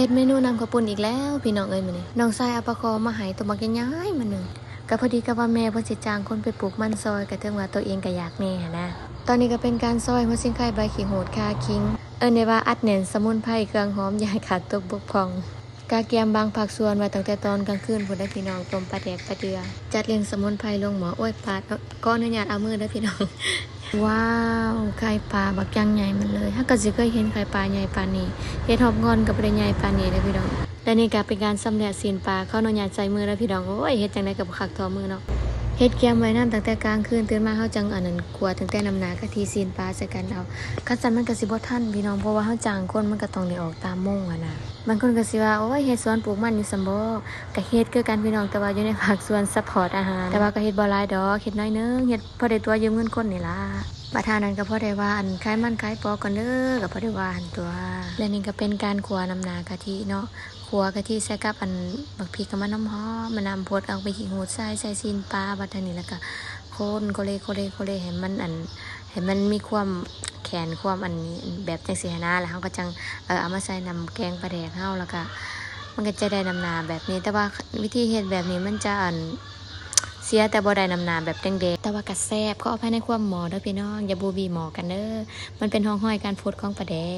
ฮ็ดเมนูนำข้าวปุ้นอีกแล้วพี่น้องเอ้ยมื้อนี้น้องชายเอาปลาคอมาให้ตัวบักใหญ่ๆมื้อนึงก็พอดีกับว่าแม่เพิ่นสิจ้างคนไปปลูกมันซอยก็ถึงว่าตัวเองก็อยากแหน่หันนะตอนนี้ก็เป็นการซอยหัวซิ่งไข่ใบขิงโหดคาคิงได้ว่าอัดแน่นสมุนไพรเครื่องหอมยายขาดตกบกพร่องกาเกียมบางผักส่วนไว้ตั้งแต่ตอนกลางคืนพุ่นได้พี่น้องต้มปลาแดกปลาเดือจัดเรียงสมุนไพรลงหม้อโอ้ยปาดก็อนุญาตเอามือเด้อพี่น้องว้าวไข่ปลาบักยังใหญ่มันเลยถ้าก็สิเคยเห็นไข่ปลาใหญ่ปานนี้เฮ็ดหอบงอนก็บ่ได้ใหญ่ปานนี้เด้อพี่น้องและนี่ก็เป็นการสำเร็จศีลปลาเขาอนุญาตใส่มือเด้อพี่น้องโอ้ยเฮ็ดจังได๋ก็บ่คักทอมือเนาะเฮ็ดเกียมไว้นำตั้งแต่กลางคืนตื่นมาเฮาจังอันนั้นกลัวตั้งแต่น้ำหนากะทิศีลปลาใส่กันเอาคันซั่นมันก็สิบ่ทันพี่น้องเพราะว่าเฮาจ้างคนมันก็ต้องได้ออกตามโมงอะนะบางคนก็สิว่าโอ้ยเฮ็ดสวนปลูกมันอยู่ซั่นบ่ก็เฮ็ดคือกันพี่น้องแต่ว่าอยู่ในภาคส่วนซัพพอร์ตอาหารแต่ว่าก็เฮ็ดบ่หลายดอกเฮ็ดน้อยนึงเฮ็ดพอได้ตัวยืมเงินคนนี่ล่ะบัดหานั้นก็พอได้ว่าอันขายมันขายปอก่อนเด้อก็พอได้ว่าหันตัวและนี่ก็เป็นการคั่วน้ำหนากะทิเนาะคั่วกะทิใส่กับอันบักพริกกับมันน้ำหอมมะนาวพดเอาไปขิงหูดใส่ศีลปลาบัดนี้แล้วก็คนโคเลให้มันให้มันมีความแข็งความอันนี้แบบจังซี่นะแล้วเฮาก็จังเอามาใส่น้ำแกงปลาแดกเฮาแล้วก็มันก็จะได้น้ำหนาแบบนี้แต่ว่าวิธีเฮ็ดแบบนี้มันจะเสียแต่บ่ได้น้ำหนาแบบแดงๆแต่ว่าก็แซ่บเขาเอาภายในความหม้อเด้อพี่น้องอย่าบูบีหม้อกันเด้อมันเป็นห้องห้อยการฟดของปลาแดก